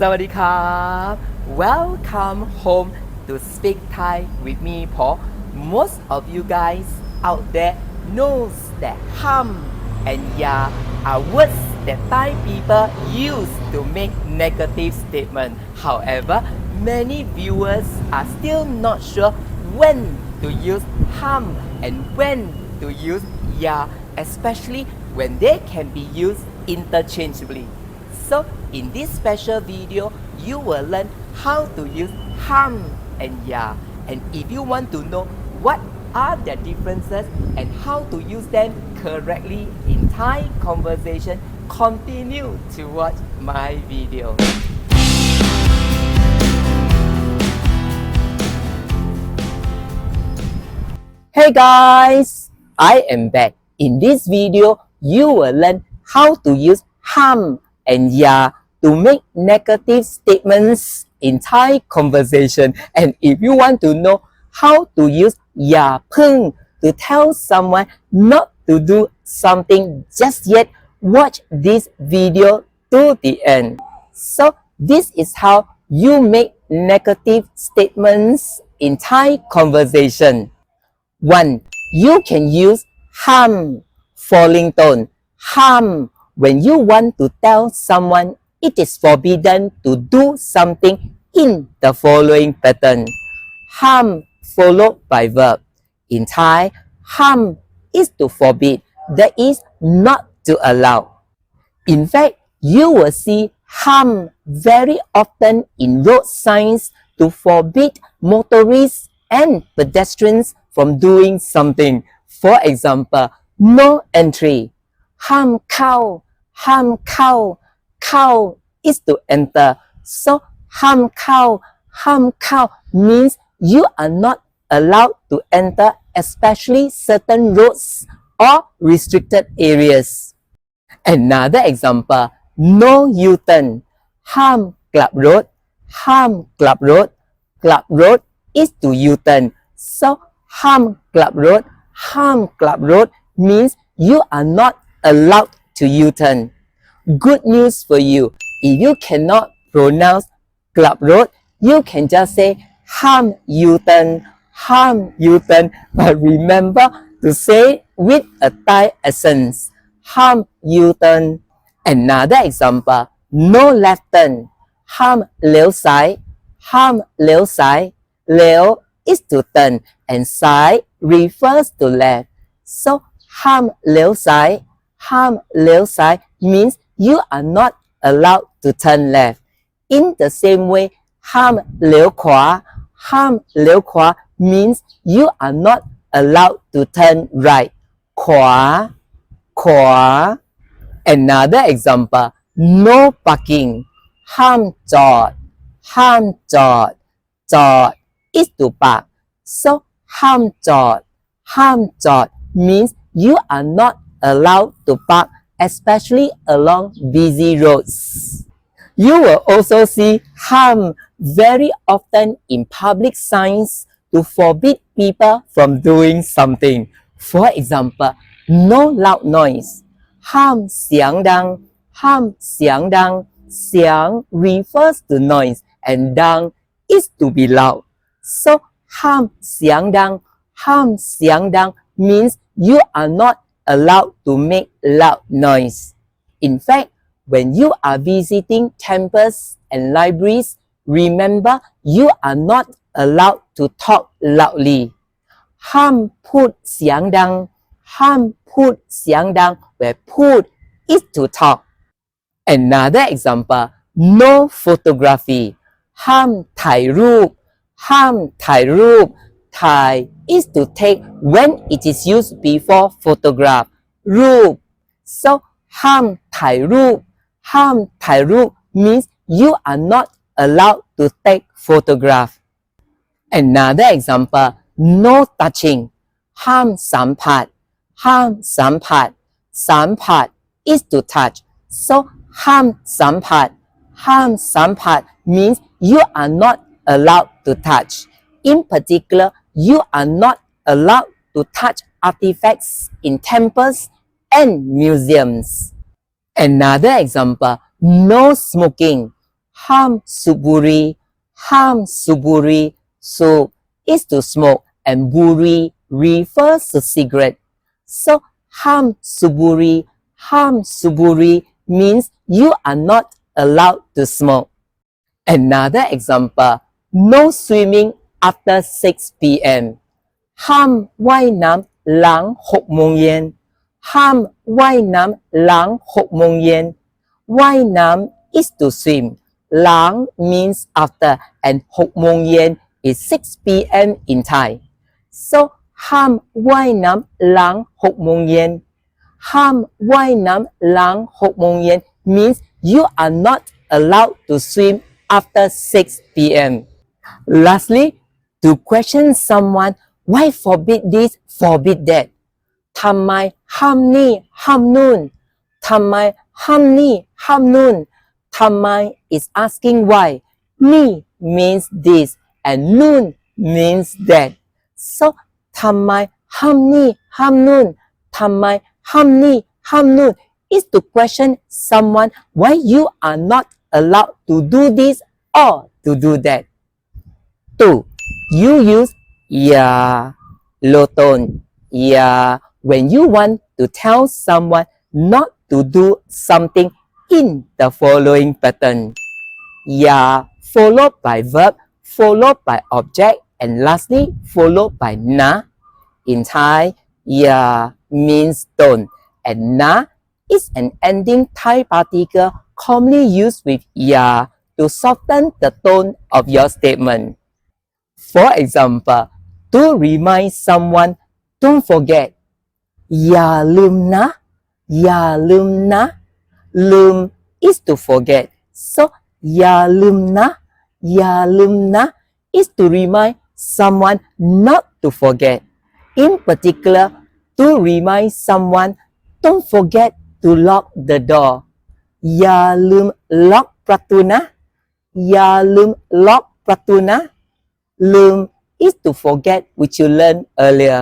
สวัสดีครับ Welcome home to speak Thai with me เพราะ most of you guys out there knows that hum and ya are words that Thai people use to make negative statement. However, many viewers are still not sure when to use hum and when to use ya, especially when they can be used interchangeably. So in this special video, you will learn how to use hum and ya. And if you want to know what are the differences and how to use them correctly in Thai conversation, continue to watch my video. Hey guys, I am back. In this video, you will learn how to use hum and ya to make negative statements in Thai conversation. And if you want to know how to use ya peing to tell someone not to do something just yet, watch this video to the end. So this is how you make negative statements in Thai conversation. 1. You can use hum, falling tone. Hum when you want to tell someone it is forbidden to do something in the following pattern. Hum followed by verb. In Thai, hum is to forbid, that is not to allow. In fact, you will see hum very often in road signs to forbid motorists and pedestrians from doing something. For example, no entry. ห้ามเข้า ห้ามเข้า เข้า is to enter. So ห้ามเข้า ห้ามเข้า means you are not allowed to enter especially certain roads or restricted areas. Another example, no U-turn. ห้ามกลับรถ ห้ามกลับรถ กลับรถ is to U-turn. So ห้ามกลับรถ ห้ามกลับรถ means you are not allowed to U-turn. Good news for you. If you cannot pronounce กลับรถ you can just say ห้าม U-turn, ห้าม U-turn. But remember to say with a Thai accent. ห้าม U-turn. Another example, no left turn. ห้ามเลี้ยวซ้าย ห้ามเลี้ยวซ้าย เลี้ยว is to turn and ซ้าย refers to left. So ห้ามเลี้ยวซ้าย ห้ามเลี้ยวซ้าย means you are not allowed to turn left. In the same way, ห้ามเลี้ยวขวา ห้ามเลี้ยวขวา means you are not allowed to turn right. ขวา ขวา Another example, no parking. ห้ามจอด ห้ามจอด จอด is to park. So ห้ามจอด ห้ามจอด means you are not allowed to park especially along busy roads. You will also see hum very often in public signs to forbid people from doing something. For example, no loud noise. ห้ามเสียงดัง ห้ามเสียงดัง เสียง refers to noise and ดัง is to be loud. So ห้ามเสียงดัง ห้ามเสียงดัง means you are not allowed to make loud noise. In fact, when you are visiting temples and libraries, remember you are not allowed to talk loudly. ห้ามพูดเสียงดัง ห้ามพูดเสียงดัง where พูด is to talk. Another example, no photography. ห้ามถ่ายรูป ห้ามถ่ายรูป ถ่าย is to take when it is used before photograph. รูป so ห้ามถ่ายรูป ห้ามถ่ายรูป means you are not allowed to take photograph. Another example, no touching. ห้ามสัมผัส ห้ามสัมผัส สัมผัส is to touch. So ห้ามสัมผัส ห้ามสัมผัส means you are not allowed to touch. In particular, you are not allowed to touch artifacts in temples and museums. Another example, no smoking. ห้ามสูบบุหรี่ห้ามสูบบุหรี่ สูบ is to smoke and บุหรี่ refers to cigarette. So ห้ามสูบบุหรี่ห้ามสูบบุหรี่ means you are not allowed to smoke. Another example, no swimming after 6 p.m. ห้ามว่ายน้ำหลัง6 โมงเย็นห้ามว่ายน้ำหลัง6 โมงเย็นว่ายน้ำ is to swim หลัง means after and 6 โมงเย็น is 6 p.m. in Thai. So ห้ามว่ายน้ำหลัง6 โมงเย็นห้ามว่ายน้ำหลัง6 โมงเย็น means you are not allowed to swim after 6 p.m. Lastly, to question someone, why forbid this, forbid that? ทำไมห้ามนี่ห้ามนู่นทำไมห้ามนี่ห้ามนู่นทำไม is asking why. นี่ means this and นู่น means that. So ทำไมห้ามนี่ห้ามนู่นทำไมห้ามนี่ห้ามนู่น is to question someone why you are not allowed to do this or to do that. 2. You use yeah, low tone, yeah, when you want to tell someone not to do something in the following pattern. Yeah, followed by verb, followed by object, and lastly, followed by na. In Thai, yeah means don't, and na is an ending Thai particle commonly used with yeah to soften the tone of your statement. For example, to remind someone, don't forget. อย่าลืมนะอย่าลืมนะ ลืม is to forget. So อย่าลืมนะอย่าลืมนะ is to remind someone not to forget. In particular, to remind someone, don't forget to lock the door. อย่าลืมล็อกประตูนะอย่าลืมล็อกประตูนะ ลืม is to forget, which you learned earlier.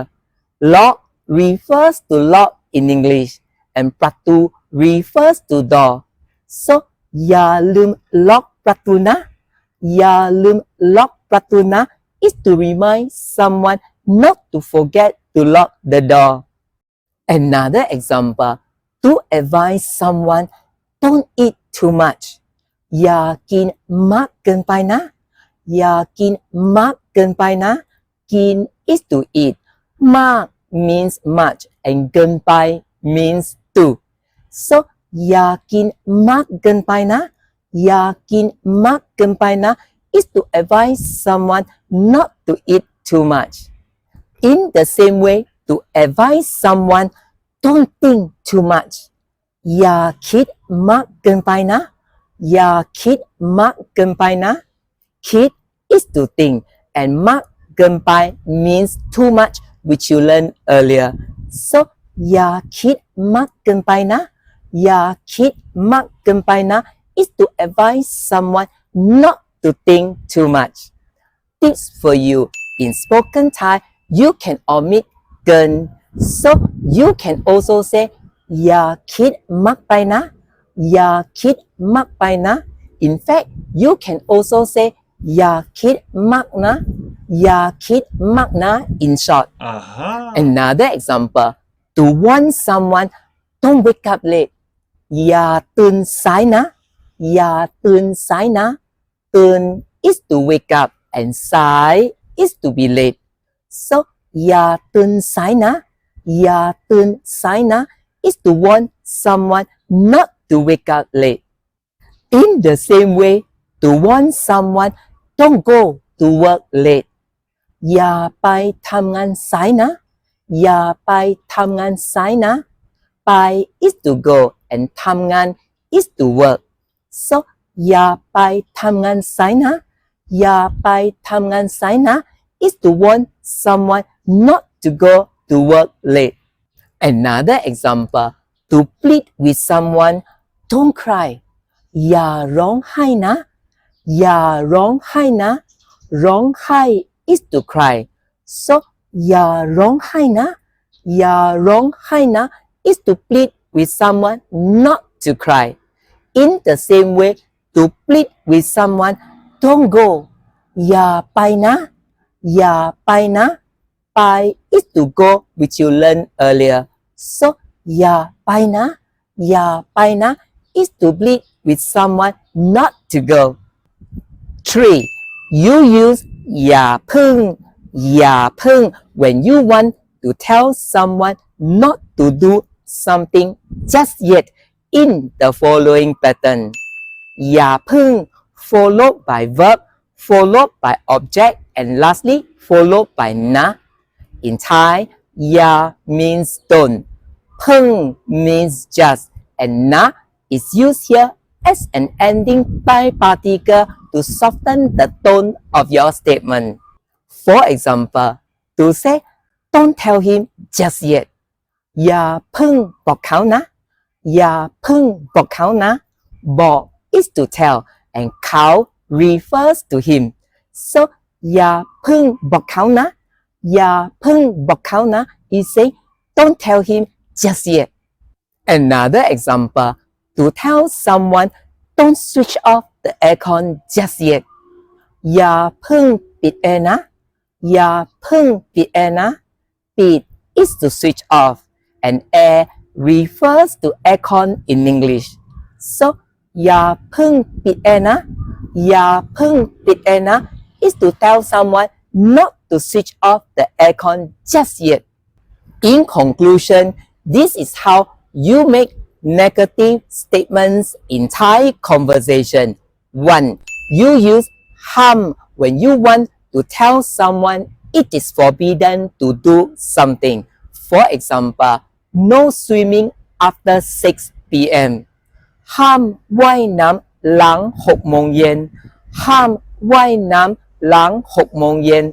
Lock refers to lock in English, and ประตู refers to door. So อย่าลืมล็อกประตูนะอย่าลืมล็อกประตูนะ is to remind someone not to forget to lock the door. Another example, to advise someone, don't eat too much. อย่ากินมากเกินไปนะอย่ากินมากเกินไปนะ กิน is to eat. มาก means much and เกินไป means too. So อย่ากินมากเกินไปนะอย่ากินมากเกินไปนะ is to advise someone not to eat too much. In the same way, to advise someone, don't think too much. อย่าคิดมากเกินไปนะอย่าคิดมากเกินไปนะ คิด is to think, and มากเกินไป means too much, which you learned earlier. So อย่าคิดมากเกินไปนะอย่าคิดมากเกินไปนะ is to advise someone not to think too much. Tips for you: in spoken Thai, you can omit เกิน so you can also say อย่าคิดมากไปนะอย่าคิดมากไปนะ In fact, you can also say อย่าคิดมากนะอย่าคิดมากนะ in short. Another example, to warn someone, don't wake up late. อย่าตื่นสายนะอย่าตื่นสายนะ ตื่น is to wake up and สาย is to be late. So อย่าตื่นสายนะอย่าตื่นสายนะ is to warn someone not to wake up late. In the same way, to warn someone, don't go to work late. อย่าไปทำงานสายนะอย่าไปทำงานสายนะ ไป is to go and ทำงาน is to work. So อย่าไปทำงานสายนะอย่าไปทำงานสายนะ is to warn someone not to go to work late. Another example, to plead with someone, don't cry. อย่าร้องไห้นะอย่าร้องไห้นะร้องไห้ is to cry. So อย่าร้องไห้นะอย่าร้องไห้นะ is to plead with someone not to cry. In the same way, to plead with someone, don't go อย่าไปนะอย่าไปนะไป is to go which you learned earlier so อย่าไปนะอย่าไปนะ is to plead with someone not to go 3. You use อย่าพึ่งอย่าพึ่ง when you want to tell someone not to do something just yet in the following pattern อย่าพึ่ง followed by verb followed by object and lastly followed by na in Thai อย่า means don't พึ่ง means just and na is used here as an ending by particle to soften the tone of your statement. For example, to say, don't tell him just yet. อย่าพึ่งบอกเขานะอย่าพึ่งบอกเขานะบอก is to tell and เขา refers to him. So อย่าพึ่งบอกเขานะอย่าพึ่งบอกเขานะ is say, don't tell him just yet. Another example, to tell someone, don't switch off the aircon just yet. อย่าพึ่งปิดแอร์นะอย่าพึ่งปิดแอร์นะปิด is to switch off and air refers to aircon in English. So อย่าพึ่งปิดแอร์นะอย่าพึ่งปิดแอร์นะ is to tell someone not to switch off the aircon just yet. In conclusion, this is how you make negative statements in Thai conversation. 1. You use ham when you want to tell someone it is forbidden to do something. For example, no swimming after 6 p.m. ห้ามว่ายน้ำหลัง6 โมงเย็นห้ามว่ายน้ำหลัง6 โมงเย็น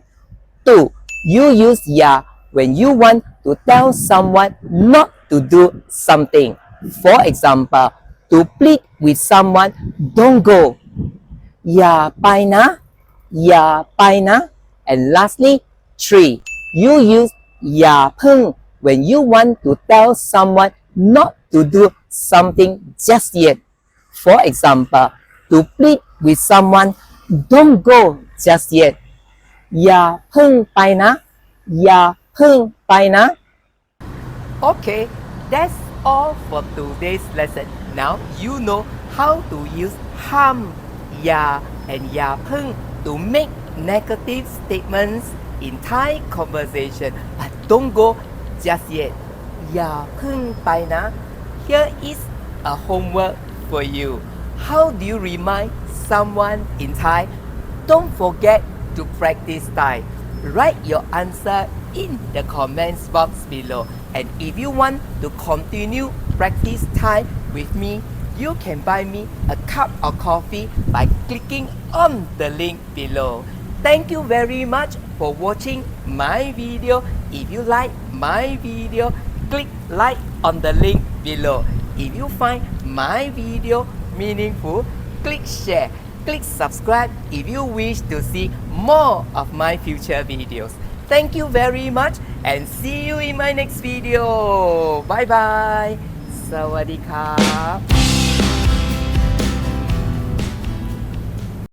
2. You use ya when you want to tell someone not to do something. For example, to plead with someone, don't go. อย่าไปนะอย่าไปนะ and lastly 3. You use อย่าพึ่ง when you want to tell someone not to do something just yet. For example, to plead with someone, don't go just yet. อย่าพึ่งไปนะอย่าพึ่งไปนะ Okay, that's all for today's lesson. Now you know how to use ham, ya, and ya pung to make negative statements in Thai conversation. But don't go just yet. Ya pung pai na. Here is a homework for you. How do you remind someone in Thai? Don't forget to practice Thai. Write your answer in the comments box below. And if you want to continue practice Thai with me, you can buy me a cup of coffee by clicking on the link below. Thank you very much for watching my video. If you like my video, click like on the link below. If you find my video meaningful, click share. Click subscribe if you wish to see more of my future videos. Thank you very much and see you in my next video. Bye bye. สวัสดีครับ